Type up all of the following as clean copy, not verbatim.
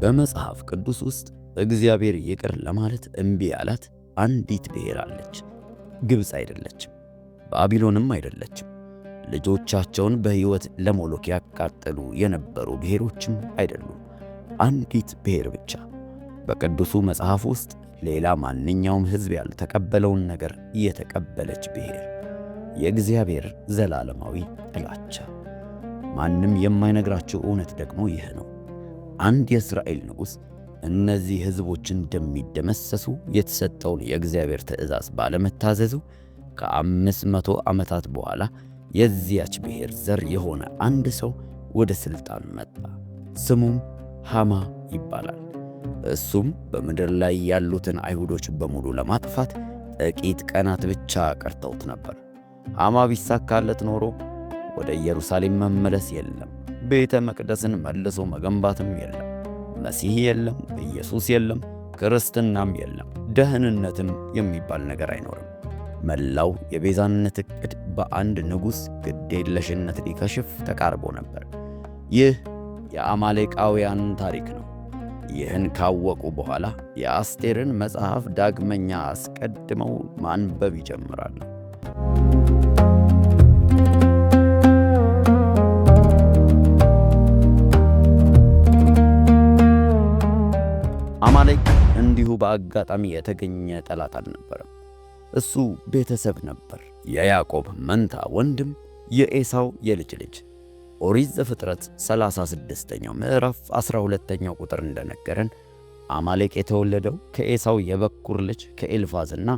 በመጽሐፍ ቅዱስ ውስጥ እግዚአብሔር ይቅር ለማለት እምቢ ያላት አንዲት ብሔር አለች። ግብፅ አይደለችም፣ ባቢሎንም አይደለችም። ልጆቻቸውን በሕይወት ለሞሎክ ያቃጠሉ የነበሩ ብሔሮችም አይደሉም። አንዲት ብሔር ብቻ፣ በቅዱሱ መጽሐፍ ውስጥ ሌላ ማንኛውም ሕዝብ ያልተቀበለውን ነገር የተቀበለች ብሔር፣ የእግዚአብሔር ዘላለማዊ ጥላቻ። ማንም የማይነግራቸው እውነት ደግሞ ይህ ነው። አንድ የእስራኤል ንጉሥ እነዚህ ሕዝቦች እንደሚደመሰሱ የተሰጠውን የእግዚአብሔር ትእዛዝ ባለመታዘዙ ከ500 ዓመታት በኋላ የዚያች ብሔር ዘር የሆነ አንድ ሰው ወደ ሥልጣን መጣ። ስሙም ሐማ ይባላል። እሱም በምድር ላይ ያሉትን አይሁዶች በሙሉ ለማጥፋት ጥቂት ቀናት ብቻ ቀርተውት ነበር። ሐማ ቢሳካለት ኖሮ ወደ ኢየሩሳሌም መመለስ የለም፣ ቤተ መቅደስን መልሶ መገንባትም የለም፣ መሲህ የለም፣ ኢየሱስ የለም፣ ክርስትናም የለም፣ ደህንነትም የሚባል ነገር አይኖርም። መላው የቤዛነት ዕቅድ በአንድ ንጉሥ ግዴለሽነት ሊከሽፍ ተቃርቦ ነበር። ይህ የአማሌቃውያን ታሪክ ነው። ይህን ካወቁ በኋላ የአስቴርን መጽሐፍ ዳግመኛ አስቀድመው ማንበብ ይጀምራሉ። አማሌቅ እንዲሁ በአጋጣሚ የተገኘ ጠላት አልነበረም። እሱ ቤተሰብ ነበር። የያዕቆብ መንታ ወንድም የኤሳው የልጅ ልጅ። ኦሪት ዘፍጥረት 36ኛው ምዕራፍ 12ኛው ቁጥር እንደነገረን አማሌቅ የተወለደው ከኤሳው የበኩር ልጅ ከኤልፋዝና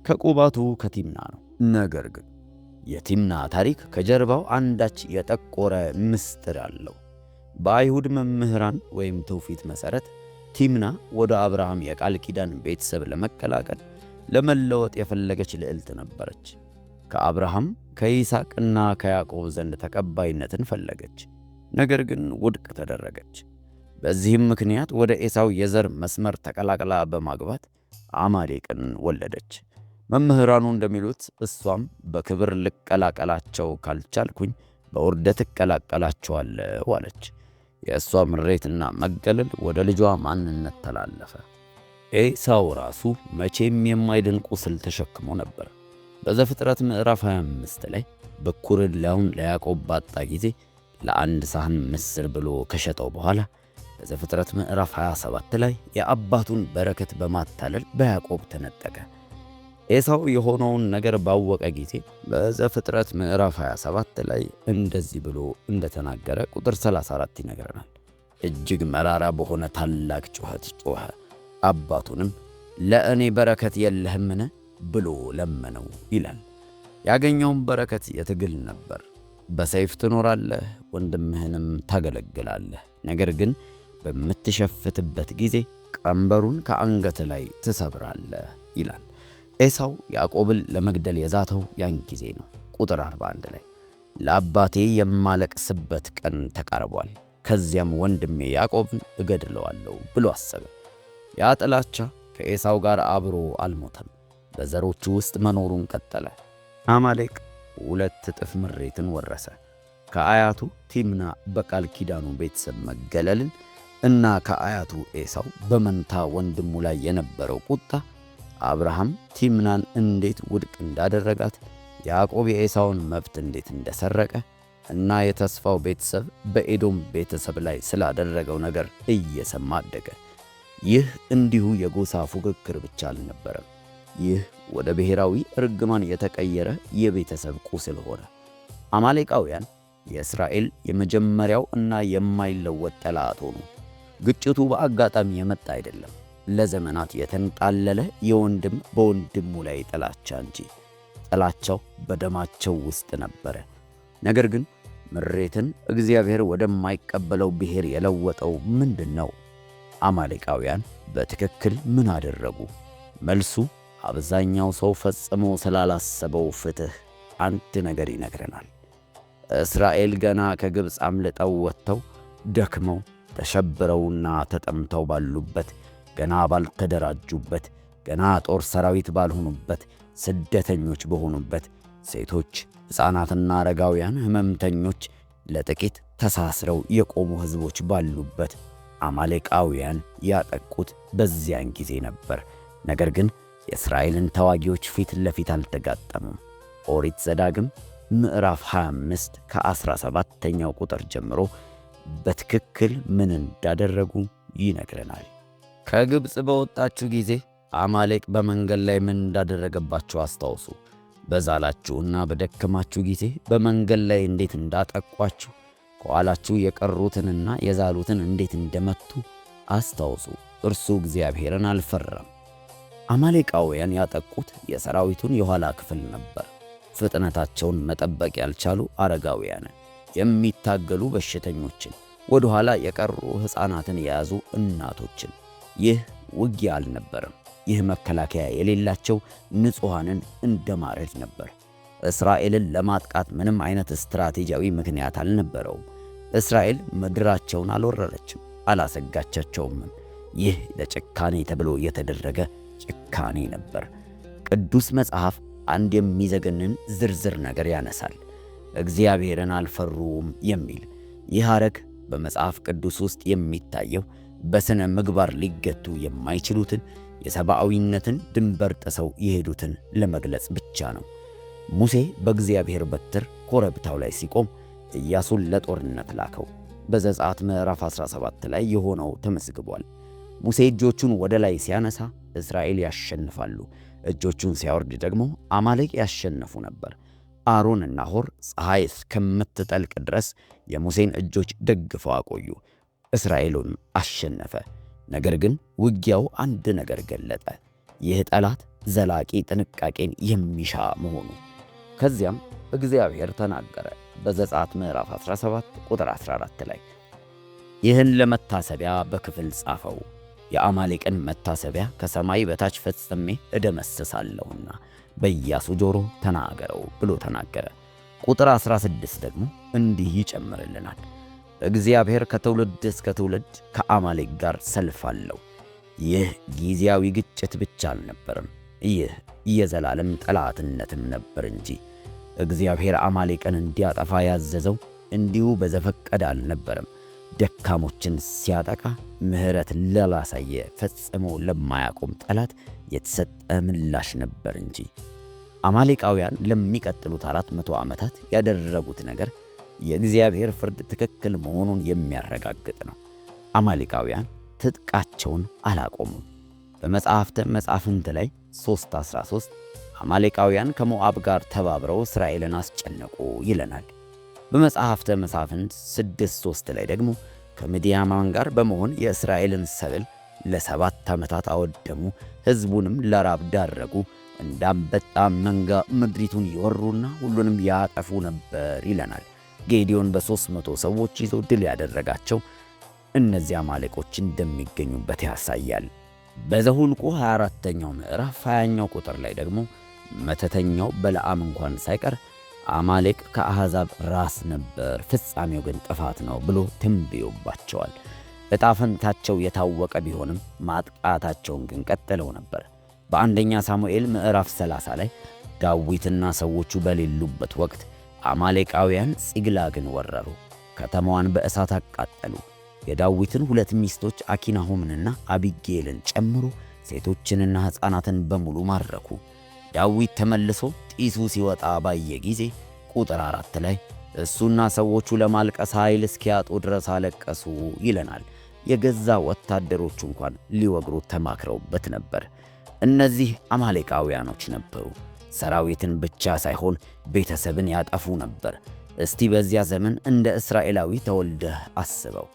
ከቁባቱ ከቲምና ነው። ነገር ግን የቲምና ታሪክ ከጀርባው አንዳች የጠቆረ ምስጢር አለው። በአይሁድ መምህራን ወይም ትውፊት መሠረት ቲምና ወደ አብርሃም የቃል ኪዳን ቤተሰብ ለመቀላቀል ለመለወጥ የፈለገች ልዕልት ነበረች። ከአብርሃም ከይስሐቅና ከያዕቆብ ዘንድ ተቀባይነትን ፈለገች፣ ነገር ግን ውድቅ ተደረገች። በዚህም ምክንያት ወደ ኤሳው የዘር መስመር ተቀላቅላ በማግባት አማሌቅን ወለደች። መምህራኑ እንደሚሉት እሷም በክብር ልቀላቀላቸው ካልቻልኩኝ በውርደት እቀላቀላቸዋለሁ አለች። የእሷ ምሬትና መገለል ወደ ልጇ ማንነት ተላለፈ። ኤሳው ራሱ መቼም የማይድን ቁስል ተሸክሞ ነበር። በዘፍጥረት ምዕራፍ 25 ላይ በኩርላውን ለያዕቆብ ባጣ ጊዜ ለአንድ ሳህን ምስር ብሎ ከሸጠው በኋላ በዘፍጥረት ምዕራፍ 27 ላይ የአባቱን በረከት በማታለል በያዕቆብ ተነጠቀ። ኤሳው የሆነውን ነገር ባወቀ ጊዜ በዘፍጥረት ምዕራፍ 27 ላይ እንደዚህ ብሎ እንደተናገረ ቁጥር 34 ይነግረናል። እጅግ መራራ በሆነ ታላቅ ጩኸት ጮኸ፣ አባቱንም ለእኔ በረከት የለህምን ብሎ ለመነው ይላል። ያገኘውም በረከት የትግል ነበር። በሰይፍ ትኖራለህ፣ ወንድምህንም ታገለግላለህ፣ ነገር ግን በምትሸፍትበት ጊዜ ቀንበሩን ከአንገት ላይ ትሰብራለህ ይላል። ኤሳው ያዕቆብን ለመግደል የዛተው ያን ጊዜ ነው። ቁጥር 41 ላይ ለአባቴ የማለቅስበት ቀን ተቃርቧል፣ ከዚያም ወንድሜ ያዕቆብን እገድለዋለሁ ብሎ አሰበ። ያ ጥላቻ ከኤሳው ጋር አብሮ አልሞተም፣ በዘሮቹ ውስጥ መኖሩን ቀጠለ። አማሌቅ 2 እጥፍ ምሬትን ወረሰ። ከአያቱ ቲምና በቃል ኪዳኑ ቤተሰብ መገለልን እና ከአያቱ ኤሳው በመንታ ወንድሙ ላይ የነበረው ቁጣ አብርሃም ቲምናን እንዴት ውድቅ እንዳደረጋት፣ ያዕቆብ የኤሳውን መብት እንዴት እንደሰረቀ እና የተስፋው ቤተሰብ በኤዶም ቤተሰብ ላይ ስላደረገው ነገር እየሰማ አደገ። ይህ እንዲሁ የጎሳ ፉክክር ብቻ አልነበረም። ይህ ወደ ብሔራዊ እርግማን የተቀየረ የቤተሰብ ቁስል ሆነ። አማሌቃውያን የእስራኤል የመጀመሪያው እና የማይለወጥ ጠላት ሆኑ። ግጭቱ በአጋጣሚ የመጣ አይደለም፣ ለዘመናት የተንጣለለ የወንድም በወንድሙ ላይ ጥላቻ እንጂ። ጥላቻው በደማቸው ውስጥ ነበረ። ነገር ግን ምሬትን እግዚአብሔር ወደማይቀበለው ብሔር የለወጠው ምንድን ነው? አማሌቃውያን በትክክል ምን አደረጉ? መልሱ አብዛኛው ሰው ፈጽሞ ስላላሰበው ፍትሕ አንድ ነገር ይነግረናል። እስራኤል ገና ከግብፅ አምልጠው ወጥተው ደክመው ተሸብረውና ተጠምተው ባሉበት፣ ገና ባልተደራጁበት፣ ገና ጦር ሰራዊት ባልሆኑበት፣ ስደተኞች በሆኑበት፣ ሴቶች፣ ሕፃናትና አረጋውያን ሕመምተኞች፣ ለጥቂት ተሳስረው የቆሙ ሕዝቦች ባሉበት አማሌቃውያን ያጠቁት በዚያን ጊዜ ነበር። ነገር ግን የእስራኤልን ተዋጊዎች ፊት ለፊት አልተጋጠሙም። ኦሪት ዘዳግም ምዕራፍ 25 ከ17ኛው ቁጥር ጀምሮ በትክክል ምን እንዳደረጉ ይነግረናል። ከግብፅ በወጣችሁ ጊዜ አማሌቅ በመንገድ ላይ ምን እንዳደረገባችሁ አስታውሱ። በዛላችሁና በደከማችሁ ጊዜ በመንገድ ላይ እንዴት እንዳጠቋችሁ፣ ከኋላችሁ የቀሩትንና የዛሉትን እንዴት እንደመቱ አስታውሱ። እርሱ እግዚአብሔርን አልፈራም። አማሌቃውያን ያጠቁት የሰራዊቱን የኋላ ክፍል ነበር። ፍጥነታቸውን መጠበቅ ያልቻሉ አረጋውያንን፣ የሚታገሉ በሽተኞችን፣ ወደ ኋላ የቀሩ ሕፃናትን የያዙ እናቶችን። ይህ ውጊያ አልነበረም። ይህ መከላከያ የሌላቸው ንጹሐንን እንደማረድ ነበር። እስራኤልን ለማጥቃት ምንም አይነት ስትራቴጂያዊ ምክንያት አልነበረውም። እስራኤል ምድራቸውን አልወረረችም፣ አላሰጋቻቸውም። ይህ ለጭካኔ ተብሎ የተደረገ ጭካኔ ነበር። ቅዱስ መጽሐፍ አንድ የሚዘገንን ዝርዝር ነገር ያነሳል። እግዚአብሔርን አልፈሩም የሚል። ይህ ሐረግ በመጽሐፍ ቅዱስ ውስጥ የሚታየው በሥነ ምግባር ሊገቱ የማይችሉትን የሰብአዊነትን ድንበር ጥሰው የሄዱትን ለመግለጽ ብቻ ነው። ሙሴ በእግዚአብሔር በትር ኮረብታው ላይ ሲቆም ኢያሱን ለጦርነት ላከው። በዘጸአት ምዕራፍ 17 ላይ የሆነው ተመዝግቧል። ሙሴ እጆቹን ወደ ላይ ሲያነሳ እስራኤል ያሸንፋሉ፣ እጆቹን ሲያወርድ ደግሞ አማሌቅ ያሸነፉ ነበር። አሮንና ሆር ፀሐይ እስከምትጠልቅ ድረስ የሙሴን እጆች ደግፈው አቆዩ። እስራኤሉን አሸነፈ። ነገር ግን ውጊያው አንድ ነገር ገለጠ። ይህ ጠላት ዘላቂ ጥንቃቄን የሚሻ መሆኑ። ከዚያም እግዚአብሔር ተናገረ። በዘጸአት ምዕራፍ 17 ቁጥር 14 ላይ ይህን ለመታሰቢያ በክፍል ጻፈው፣ የአማሌቅን መታሰቢያ ከሰማይ በታች ፈጽሜ እደመስሳለሁና በኢያሱ ጆሮ ተናገረው ብሎ ተናገረ። ቁጥር 16 ደግሞ እንዲህ ይጨምርልናል። እግዚአብሔር ከትውልድ እስከ ትውልድ ከአማሌቅ ጋር ሰልፍ አለው። ይህ ጊዜያዊ ግጭት ብቻ አልነበርም፣ ይህ የዘላለም ጠላትነትም ነበር እንጂ። እግዚአብሔር አማሌቅን እንዲያጠፋ ያዘዘው እንዲሁ በዘፈቀደ አልነበረም። ደካሞችን ሲያጠቃ ምሕረት ላላሳየ ፈጽሞ ለማያቆም ጠላት የተሰጠ ምላሽ ነበር እንጂ። አማሌቃውያን ለሚቀጥሉት 400 ዓመታት ያደረጉት ነገር የእግዚአብሔር ፍርድ ትክክል መሆኑን የሚያረጋግጥ ነው። አማሌቃውያን ትጥቃቸውን አላቆሙም። በመጽሐፍተ መሳፍንት ላይ 3:13 አማሌቃውያን ከሞዓብ ጋር ተባብረው እስራኤልን አስጨነቁ ይለናል። በመጽሐፍተ መሳፍንት 6:3 ላይ ደግሞ ከምድያማን ጋር በመሆን የእስራኤልን ሰብል ለ7 ዓመታት አወደሙ፣ ሕዝቡንም ለራብ ዳረጉ፣ እንደ አንበጣ መንጋ ምድሪቱን ይወሩና ሁሉንም ያጠፉ ነበር ይለናል። ጌዲዮን በ300 ሰዎች ይዞ ድል ያደረጋቸው እነዚህ አማሌቆች እንደሚገኙበት ያሳያል። በዘኍልቍ 24ኛው ምዕራፍ 20ኛው ቁጥር ላይ ደግሞ መተተኛው በለዓም እንኳን ሳይቀር አማሌቅ ከአሕዛብ ራስ ነበር፣ ፍጻሜው ግን ጥፋት ነው ብሎ ትንብዮባቸዋል። ዕጣ ፈንታቸው የታወቀ ቢሆንም ማጥቃታቸውን ግን ቀጥለው ነበር። በአንደኛ ሳሙኤል ምዕራፍ 30 ላይ ዳዊትና ሰዎቹ በሌሉበት ወቅት አማሌቃውያን ጺቅላግን ወረሩ፣ ከተማዋን በእሳት አቃጠሉ። የዳዊትን 2 ሚስቶች አኪናሆምንና አቢጌልን ጨምሮ ሴቶችንና ሕፃናትን በሙሉ ማረኩ። ዳዊት ተመልሶ ጢሱ ሲወጣ ባየ ጊዜ ቁጥር 4 ላይ እሱና ሰዎቹ ለማልቀስ ኃይል እስኪያጡ ድረስ አለቀሱ ይለናል። የገዛ ወታደሮቹ እንኳን ሊወግሩት ተማክረውበት ነበር። እነዚህ አማሌቃውያኖች ነበሩ። ሰራዊትን ብቻ ሳይሆን ቤተሰብን ያጠፉ ነበር። እስቲ በዚያ ዘመን እንደ እስራኤላዊ ተወልደህ አስበው።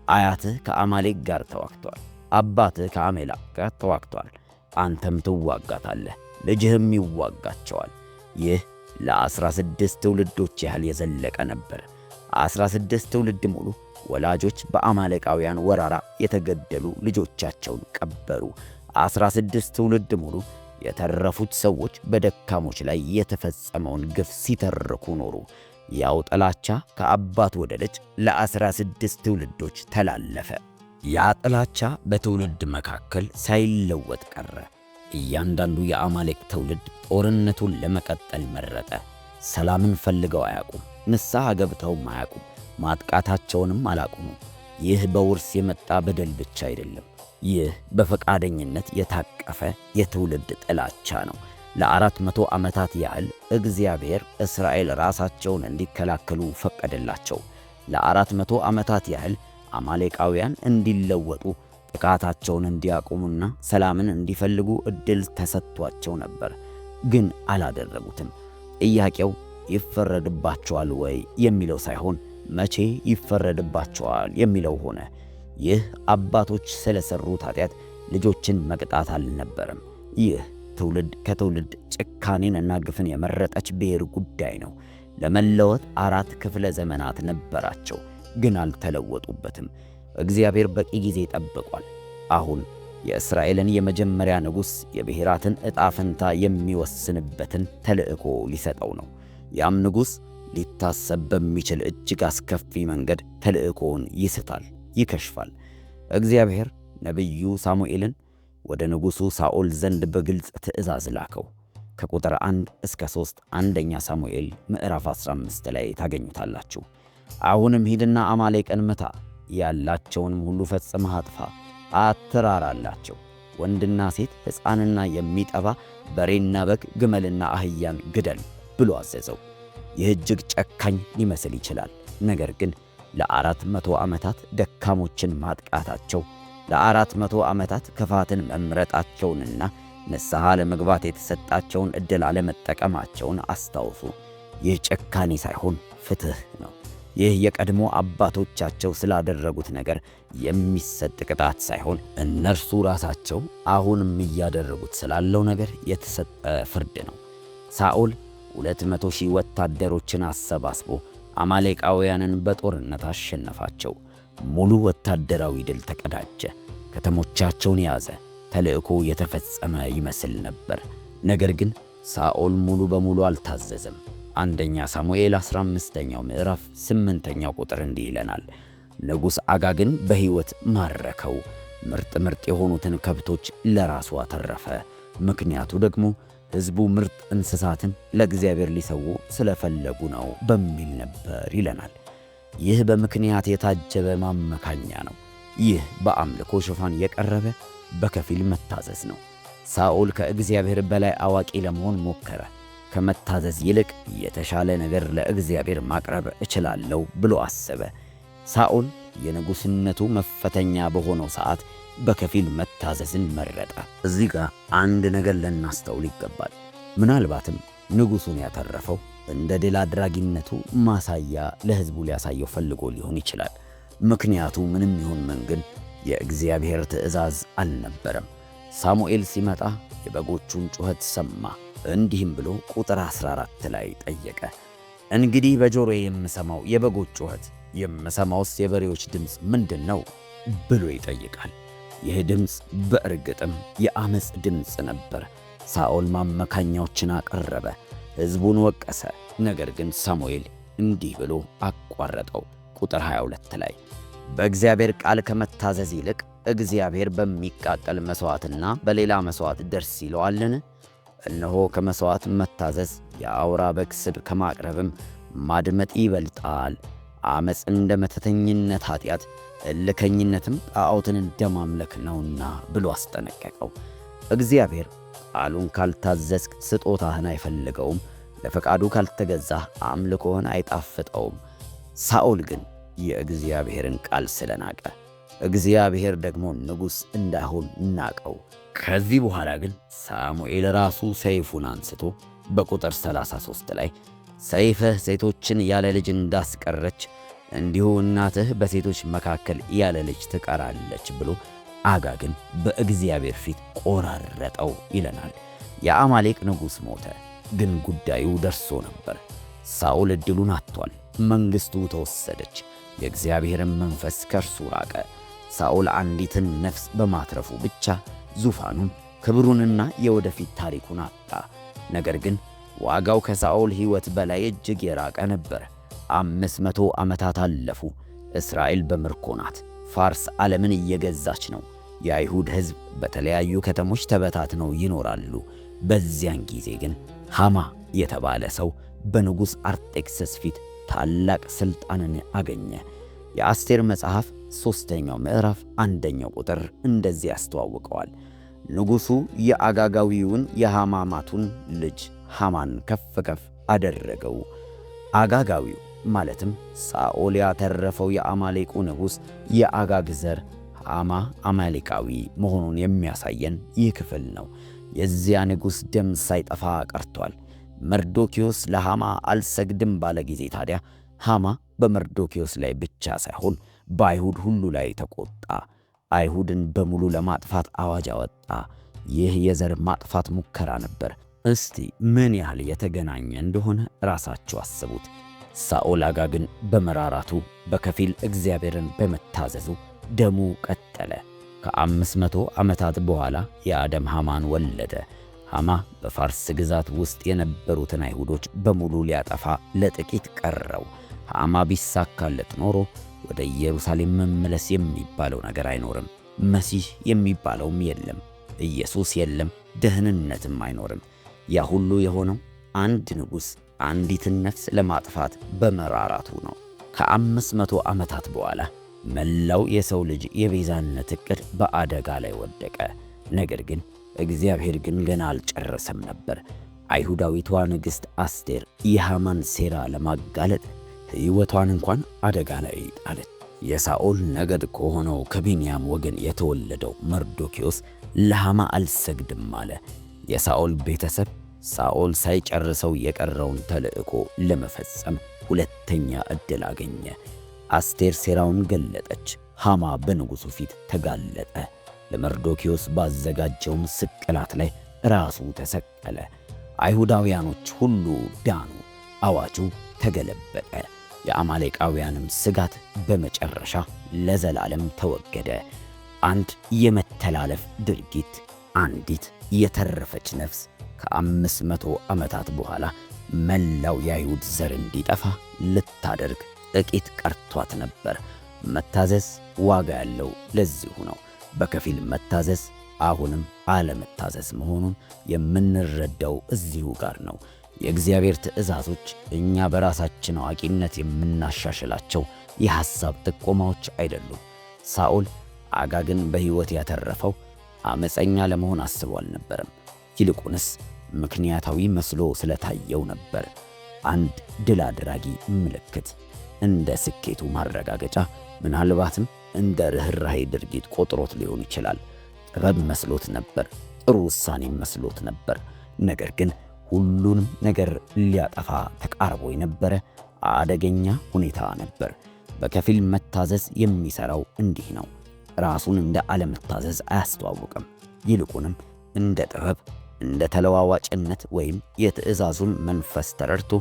አያትህ ከአማሌቅ ጋር ተዋግቷል፣ አባትህ ከአሜላቅ ጋር ተዋግቷል። አንተም ትዋጋታለህ፣ ልጅህም ይዋጋቸዋል። ይህ ለ16 ትውልዶች ያህል የዘለቀ ነበር። 16 ትውልድ ሙሉ ወላጆች በአማሌቃውያን ወረራ የተገደሉ ልጆቻቸውን ቀበሩ። 16 ትውልድ ሙሉ የተረፉት ሰዎች በደካሞች ላይ የተፈጸመውን ግፍ ሲተርኩ ኖሩ። ያው ጥላቻ ከአባት ወደ ልጅ ለ16 ትውልዶች ተላለፈ። ያ ጥላቻ በትውልድ መካከል ሳይለወጥ ቀረ። እያንዳንዱ የአማሌቅ ትውልድ ጦርነቱን ለመቀጠል መረጠ። ሰላምን ፈልገው አያውቁም፣ ንስሐ ገብተውም አያውቁም፣ ማጥቃታቸውንም አላቆሙም። ይህ በውርስ የመጣ በደል ብቻ አይደለም። ይህ በፈቃደኝነት የታቀፈ የትውልድ ጥላቻ ነው። ለ400 ዓመታት ያህል እግዚአብሔር እስራኤል ራሳቸውን እንዲከላከሉ ፈቀደላቸው። ለ400 ዓመታት ያህል አማሌቃውያን እንዲለወጡ፣ ጥቃታቸውን እንዲያቆሙና ሰላምን እንዲፈልጉ ዕድል ተሰጥቷቸው ነበር። ግን አላደረጉትም። ጥያቄው ይፈረድባቸዋል ወይ የሚለው ሳይሆን መቼ ይፈረድባቸዋል የሚለው ሆነ። ይህ አባቶች ስለሰሩት ኃጢአት ልጆችን መቅጣት አልነበረም። ይህ ትውልድ ከትውልድ ጭካኔንና ግፍን የመረጠች ብሔር ጉዳይ ነው። ለመለወጥ 4 ክፍለ ዘመናት ነበራቸው፣ ግን አልተለወጡበትም። እግዚአብሔር በቂ ጊዜ ጠብቋል። አሁን የእስራኤልን የመጀመሪያ ንጉሥ የብሔራትን ዕጣ ፈንታ የሚወስንበትን ተልእኮ ሊሰጠው ነው። ያም ንጉሥ ሊታሰብ በሚችል እጅግ አስከፊ መንገድ ተልእኮውን ይስታል፣ ይከሽፋል። እግዚአብሔር ነቢዩ ሳሙኤልን ወደ ንጉሡ ሳኦል ዘንድ በግልጽ ትእዛዝ ላከው። ከቁጥር 1 እስከ 3 አንደኛ ሳሙኤል ምዕራፍ 15 ላይ ታገኙታላችሁ። አሁንም ሂድና አማሌቅን ምታ፣ ያላቸውንም ሁሉ ፈጽመህ አጥፋ፣ አትራራላቸው። ወንድና ሴት፣ ሕፃንና የሚጠባ በሬና በግ፣ ግመልና አህያን ግደል ብሎ አዘዘው። ይህ እጅግ ጨካኝ ሊመስል ይችላል። ነገር ግን ለ400 ዓመታት ደካሞችን ማጥቃታቸው፣ ለ400 ዓመታት ክፋትን መምረጣቸውንና ንስሐ ለመግባት የተሰጣቸውን ዕድል አለመጠቀማቸውን አስታውሱ። ይህ ጭካኔ ሳይሆን ፍትሕ ነው። ይህ የቀድሞ አባቶቻቸው ስላደረጉት ነገር የሚሰጥ ቅጣት ሳይሆን እነርሱ ራሳቸው አሁንም እያደረጉት ስላለው ነገር የተሰጠ ፍርድ ነው። ሳኦል 200,000 ወታደሮችን አሰባስቦ አማሌቃውያንን በጦርነት አሸነፋቸው። ሙሉ ወታደራዊ ድል ተቀዳጀ። ከተሞቻቸውን ያዘ። ተልእኮ የተፈጸመ ይመስል ነበር። ነገር ግን ሳኦል ሙሉ በሙሉ አልታዘዘም። አንደኛ ሳሙኤል 15ኛው ምዕራፍ 8ኛው ቁጥር እንዲህ ይለናል። ንጉሥ አጋግን በሕይወት ማረከው፣ ምርጥ የሆኑትን ከብቶች ለራሱ አተረፈ። ምክንያቱ ደግሞ ሕዝቡ ምርጥ እንስሳትን ለእግዚአብሔር ሊሰዉ ስለፈለጉ ነው በሚል ነበር ይለናል። ይህ በምክንያት የታጀበ ማመካኛ ነው። ይህ በአምልኮ ሽፋን የቀረበ በከፊል መታዘዝ ነው። ሳኦል ከእግዚአብሔር በላይ አዋቂ ለመሆን ሞከረ። ከመታዘዝ ይልቅ የተሻለ ነገር ለእግዚአብሔር ማቅረብ እችላለሁ ብሎ አሰበ። ሳኦል የንጉሥነቱ መፈተኛ በሆነው ሰዓት በከፊል መታዘዝን መረጠ። እዚህ ጋር አንድ ነገር ልናስተውል ይገባል። ምናልባትም ንጉሡን ያተረፈው እንደ ድል አድራጊነቱ ማሳያ ለሕዝቡ ሊያሳየው ፈልጎ ሊሆን ይችላል። ምክንያቱ ምንም ይሁን ምን ግን የእግዚአብሔር ትእዛዝ አልነበረም። ሳሙኤል ሲመጣ የበጎቹን ጩኸት ሰማ። እንዲህም ብሎ ቁጥር 14 ላይ ጠየቀ። እንግዲህ በጆሮዬ የምሰማው የበጎች ጩኸት፣ የምሰማውስ የበሬዎች ድምፅ ምንድን ነው ብሎ ይጠይቃል። ይህ ድምፅ በእርግጥም የአመፅ ድምፅ ነበር። ሳኦል ማመካኛዎችን አቀረበ፣ ሕዝቡን ወቀሰ። ነገር ግን ሳሙኤል እንዲህ ብሎ አቋረጠው። ቁጥር 22 ላይ በእግዚአብሔር ቃል ከመታዘዝ ይልቅ እግዚአብሔር በሚቃጠል መሥዋዕትና በሌላ መሥዋዕት ደስ ይለዋልን? እነሆ ከመሥዋዕት መታዘዝ የአውራ በግ ስብ ከማቅረብም ማድመጥ ይበልጣል። ዓመፅ እንደ መተተኝነት ኃጢአት፣ እልከኝነትም ጣዖትን እንደማምለክ ነውና ብሎ አስጠነቀቀው። እግዚአብሔር ቃሉን ካልታዘዝክ ስጦታህን አይፈልገውም፣ ለፈቃዱ ካልተገዛህ አምልኮህን አይጣፍጠውም። ሳኦል ግን የእግዚአብሔርን ቃል ስለናቀ እግዚአብሔር ደግሞ ንጉሥ እንዳይሆን ናቀው። ከዚህ በኋላ ግን ሳሙኤል ራሱ ሰይፉን አንስቶ በቁጥር 33 ላይ ሰይፍህ ሴቶችን ያለ ልጅ እንዳስቀረች እንዲሁ እናትህ በሴቶች መካከል ያለ ልጅ ትቀራለች ብሎ አጋግን በእግዚአብሔር ፊት ቆራረጠው ይለናል። የአማሌቅ ንጉሥ ሞተ፣ ግን ጉዳዩ ደርሶ ነበር። ሳኦል ዕድሉን አጥቷል። መንግሥቱ ተወሰደች። የእግዚአብሔርን መንፈስ ከእርሱ ራቀ። ሳኦል አንዲትን ነፍስ በማትረፉ ብቻ ዙፋኑን፣ ክብሩንና የወደፊት ታሪኩን አጣ። ነገር ግን ዋጋው ከሳኦል ሕይወት በላይ እጅግ የራቀ ነበር። 500 ዓመታት አለፉ። እስራኤል በምርኮ ናት። ፋርስ ዓለምን እየገዛች ነው። የአይሁድ ሕዝብ በተለያዩ ከተሞች ተበታትነው ይኖራሉ። በዚያን ጊዜ ግን ሐማ የተባለ ሰው በንጉሥ አርጤክስስ ፊት ታላቅ ሥልጣንን አገኘ። የአስቴር መጽሐፍ 3ኛው ምዕራፍ 1ኛው ቁጥር እንደዚህ ያስተዋውቀዋል። ንጉሡ የአጋጋዊውን የሐማማቱን ልጅ ሐማን ከፍ ከፍ አደረገው። አጋጋዊው ማለትም ሳኦል ያተረፈው የአማሌቁ ንጉሥ የአጋግ ዘር ሐማ አማሌቃዊ መሆኑን የሚያሳየን ይህ ክፍል ነው። የዚያ ንጉሥ ደም ሳይጠፋ ቀርቷል። መርዶክዮስ ለሐማ አልሰግድም ባለ ጊዜ ታዲያ ሐማ በመርዶክዮስ ላይ ብቻ ሳይሆን በአይሁድ ሁሉ ላይ ተቆጣ። አይሁድን በሙሉ ለማጥፋት አዋጅ አወጣ። ይህ የዘር ማጥፋት ሙከራ ነበር። እስቲ ምን ያህል የተገናኘ እንደሆነ ራሳችሁ አስቡት። ሳኦል አጋግን በመራራቱ በከፊል እግዚአብሔርን በመታዘዙ ደሙ ቀጠለ። ከ500 ዓመታት በኋላ የአደም ሐማን ወለደ። ሐማ በፋርስ ግዛት ውስጥ የነበሩትን አይሁዶች በሙሉ ሊያጠፋ ለጥቂት ቀረው። ሐማ ቢሳካለት ኖሮ ወደ ኢየሩሳሌም መመለስ የሚባለው ነገር አይኖርም። መሲህ የሚባለውም የለም። ኢየሱስ የለም። ደህንነትም አይኖርም። ያ ሁሉ የሆነው አንድ ንጉሥ አንዲትን ነፍስ ለማጥፋት በመራራቱ ነው። ከ500 ዓመታት በኋላ መላው የሰው ልጅ የቤዛነት ዕቅድ በአደጋ ላይ ወደቀ። ነገር ግን እግዚአብሔር ግን ገና አልጨረሰም ነበር። አይሁዳዊቷ ንግሥት አስቴር የሐማን ሴራ ለማጋለጥ ሕይወቷን እንኳን አደጋ ላይ ጣለች። የሳኦል ነገድ ከሆነው ከቢንያም ወገን የተወለደው መርዶክዮስ ለሐማ አልሰግድም አለ። የሳኦል ቤተሰብ ሳኦል ሳይጨርሰው የቀረውን ተልእኮ ለመፈጸም ሁለተኛ ዕድል አገኘ። አስቴር ሴራውን ገለጠች። ሐማ በንጉሡ ፊት ተጋለጠ። ለመርዶክዮስ ባዘጋጀውም ስቅላት ላይ ራሱ ተሰቀለ። አይሁዳውያኖች ሁሉ ዳኑ። አዋጁ ተገለበጠ። የአማሌቃውያንም ስጋት በመጨረሻ ለዘላለም ተወገደ። አንድ የመተላለፍ ድርጊት፣ አንዲት የተረፈች ነፍስ ከ500 ዓመታት በኋላ መላው የአይሁድ ዘር እንዲጠፋ ልታደርግ ጥቂት ቀርቷት ነበር። መታዘዝ ዋጋ ያለው ለዚሁ ነው። በከፊል መታዘዝ አሁንም አለመታዘዝ መሆኑን የምንረዳው እዚሁ ጋር ነው። የእግዚአብሔር ትእዛዞች እኛ በራሳችን አዋቂነት የምናሻሽላቸው የሐሳብ ጥቆማዎች አይደሉም። ሳኦል አጋግን በሕይወት ያተረፈው ዓመፀኛ ለመሆን አስቦ አልነበረም። ይልቁንስ ምክንያታዊ መስሎ ስለታየው ነበር። አንድ ድል አድራጊ ምልክት፣ እንደ ስኬቱ ማረጋገጫ፣ ምናልባትም እንደ ርኅራኄ ድርጊት ቆጥሮት ሊሆን ይችላል። ጥበብ መስሎት ነበር። ጥሩ ውሳኔ መስሎት ነበር። ነገር ግን ሁሉንም ነገር ሊያጠፋ ተቃርቦ የነበረ አደገኛ ሁኔታ ነበር። በከፊል መታዘዝ የሚሠራው እንዲህ ነው። ራሱን እንደ አለመታዘዝ አያስተዋውቅም። ይልቁንም እንደ ጥበብ፣ እንደ ተለዋዋጭነት ወይም የትእዛዙን መንፈስ ተረድቶ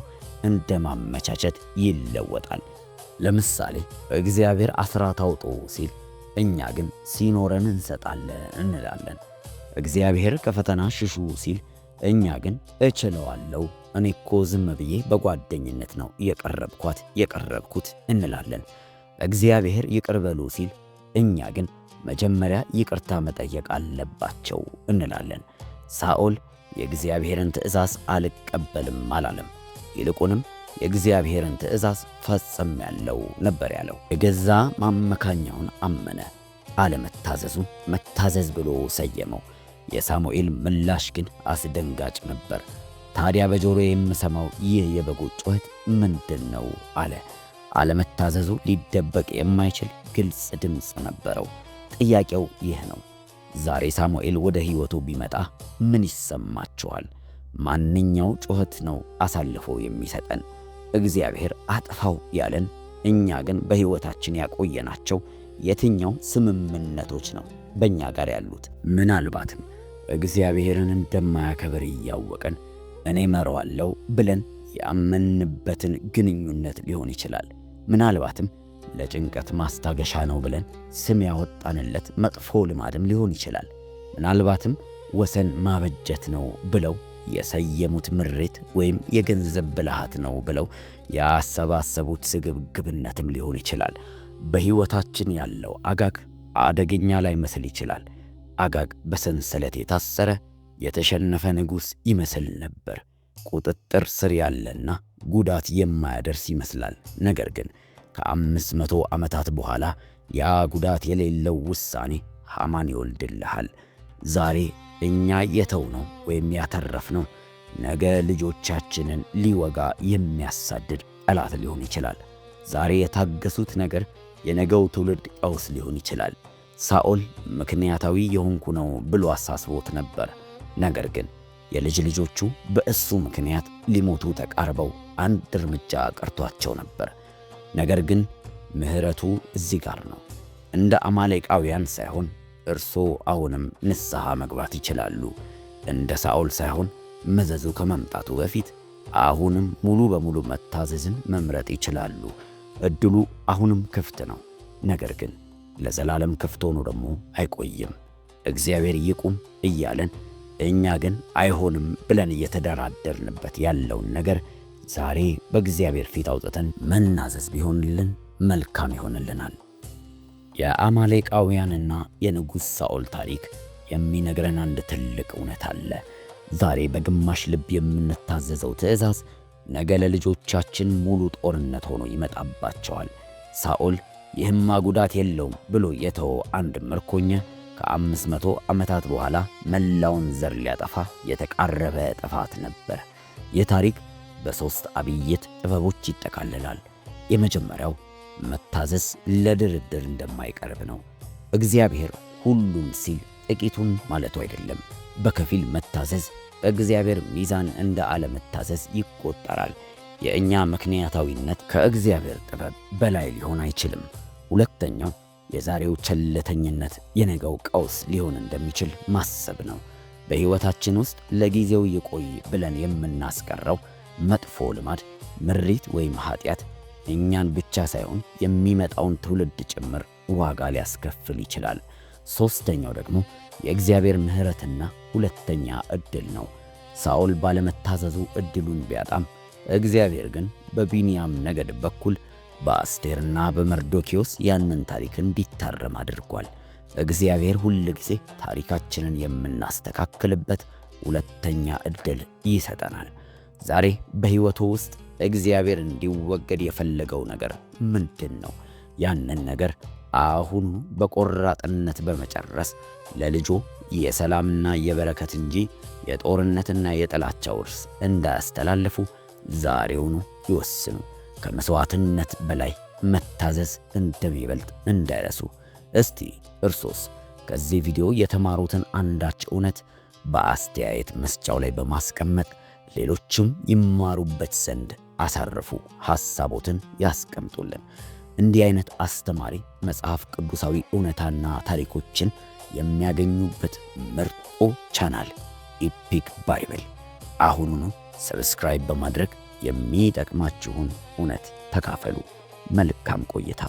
እንደ ማመቻቸት ይለወጣል። ለምሳሌ እግዚአብሔር አስራት አውጡ ሲል፣ እኛ ግን ሲኖረን እንሰጣለን እንላለን። እግዚአብሔር ከፈተና ሽሹ ሲል፣ እኛ ግን እችለዋለሁ፣ እኔ እኮ ዝም ብዬ በጓደኝነት ነው የቀረብኩት እንላለን። እግዚአብሔር ይቅር በሉ ሲል፣ እኛ ግን መጀመሪያ ይቅርታ መጠየቅ አለባቸው እንላለን። ሳኦል የእግዚአብሔርን ትእዛዝ አልቀበልም አላለም። ይልቁንም የእግዚአብሔርን ትእዛዝ ፈጽሜያለሁ ነበር ያለው። የገዛ ማመካኛውን አመነ። አለመታዘዙን መታዘዝ ብሎ ሰየመው። የሳሙኤል ምላሽ ግን አስደንጋጭ ነበር። ታዲያ በጆሮዬ የምሰማው ይህ የበጎች ጩኸት ምንድን ነው አለ። አለመታዘዙ ሊደበቅ የማይችል ግልጽ ድምፅ ነበረው። ጥያቄው ይህ ነው። ዛሬ ሳሙኤል ወደ ሕይወቱ ቢመጣ ምን ይሰማችኋል? ማንኛው ጩኸት ነው አሳልፎ የሚሰጠን? እግዚአብሔር አጥፋው ያለን፣ እኛ ግን በሕይወታችን ያቆየናቸው የትኛው ስምምነቶች ነው በእኛ ጋር ያሉት? ምናልባትም እግዚአብሔርን እንደማያከብር እያወቀን እኔ መረዋለሁ ብለን ያመንበትን ግንኙነት ሊሆን ይችላል። ምናልባትም ለጭንቀት ማስታገሻ ነው ብለን ስም ያወጣንለት መጥፎ ልማድም ሊሆን ይችላል። ምናልባትም ወሰን ማበጀት ነው ብለው የሰየሙት ምሬት ወይም የገንዘብ ብልሃት ነው ብለው ያሰባሰቡት ስግብግብነትም ሊሆን ይችላል። በሕይወታችን ያለው አጋግ አደገኛ ላይ መስል ይችላል። አጋግ በሰንሰለት የታሰረ የተሸነፈ ንጉሥ ይመስል ነበር። ቁጥጥር ስር ያለና ጉዳት የማያደርስ ይመስላል። ነገር ግን ከ500 ዓመታት በኋላ ያ ጉዳት የሌለው ውሳኔ ሐማን ይወልድልሃል። ዛሬ እኛ የተውነው ወይም ያተረፍነው ነገ ልጆቻችንን ሊወጋ የሚያሳድድ ጠላት ሊሆን ይችላል። ዛሬ የታገሱት ነገር የነገው ትውልድ ቀውስ ሊሆን ይችላል። ሳኦል ምክንያታዊ የሆንኩ ነው ብሎ አሳስቦት ነበር። ነገር ግን የልጅ ልጆቹ በእሱ ምክንያት ሊሞቱ ተቃርበው አንድ እርምጃ ቀርቷቸው ነበር። ነገር ግን ምሕረቱ እዚህ ጋር ነው። እንደ አማሌቃውያን ሳይሆን እርሶ አሁንም ንስሐ መግባት ይችላሉ። እንደ ሳኦል ሳይሆን መዘዙ ከመምጣቱ በፊት አሁንም ሙሉ በሙሉ መታዘዝን መምረጥ ይችላሉ። እድሉ አሁንም ክፍት ነው። ነገር ግን ለዘላለም ክፍት ሆኖ ደግሞ አይቆይም። እግዚአብሔር ይቁም እያለን እኛ ግን አይሆንም ብለን እየተደራደርንበት ያለውን ነገር ዛሬ በእግዚአብሔር ፊት አውጥተን መናዘዝ ቢሆንልን መልካም ይሆንልናል። የአማሌቃውያንና የንጉሥ ሳኦል ታሪክ የሚነግረን አንድ ትልቅ እውነት አለ። ዛሬ በግማሽ ልብ የምንታዘዘው ትእዛዝ ነገ ለልጆቻችን ሙሉ ጦርነት ሆኖ ይመጣባቸዋል። ሳኦል ይህማ ጉዳት የለውም ብሎ የተወው አንድ ምርኮኛ ከ500 ዓመታት በኋላ መላውን ዘር ሊያጠፋ የተቃረበ ጥፋት ነበር። ይህ ታሪክ በሦስት አብይት ጥበቦች ይጠቃልላል። የመጀመሪያው መታዘዝ ለድርድር እንደማይቀርብ ነው። እግዚአብሔር ሁሉም ሲል ጥቂቱን ማለቱ አይደለም። በከፊል መታዘዝ በእግዚአብሔር ሚዛን እንደ አለመታዘዝ ይቆጠራል። የእኛ ምክንያታዊነት ከእግዚአብሔር ጥበብ በላይ ሊሆን አይችልም። ሁለተኛው የዛሬው ቸልተኝነት የነገው ቀውስ ሊሆን እንደሚችል ማሰብ ነው። በሕይወታችን ውስጥ ለጊዜው ይቆይ ብለን የምናስቀረው መጥፎ ልማድ፣ ምሪት ወይም ኃጢአት እኛን ብቻ ሳይሆን የሚመጣውን ትውልድ ጭምር ዋጋ ሊያስከፍል ይችላል። ሦስተኛው ደግሞ የእግዚአብሔር ምሕረትና ሁለተኛ ዕድል ነው። ሳኦል ባለመታዘዙ ዕድሉን ቢያጣም እግዚአብሔር ግን በቢንያም ነገድ በኩል በአስቴርና በመርዶኪዮስ ያንን ታሪክ እንዲታረም አድርጓል። እግዚአብሔር ሁል ጊዜ ታሪካችንን የምናስተካክልበት ሁለተኛ ዕድል ይሰጠናል። ዛሬ በሕይወቱ ውስጥ እግዚአብሔር እንዲወገድ የፈለገው ነገር ምንድን ነው? ያንን ነገር አሁኑ በቆራጥነት በመጨረስ ለልጆ የሰላምና የበረከት እንጂ የጦርነትና የጥላቻ ውርስ እንዳያስተላልፉ ዛሬውኑ ይወስኑ። ከመሥዋዕትነት በላይ መታዘዝ እንደሚበልጥ እንዳይረሱ። እስቲ እርሶስ ከዚህ ቪዲዮ የተማሩትን አንዳች እውነት በአስተያየት መስጫው ላይ በማስቀመጥ ሌሎችም ይማሩበት ዘንድ አሳርፉ። ሐሳቦትን ያስቀምጡልን። እንዲህ አይነት አስተማሪ መጽሐፍ ቅዱሳዊ እውነታና ታሪኮችን የሚያገኙበት ምርጡ ቻናል ኢፒክ ባይብል። አሁኑኑ ሰብስክራይብ በማድረግ የሚጠቅማችሁን እውነት ተካፈሉ። መልካም ቆይታ።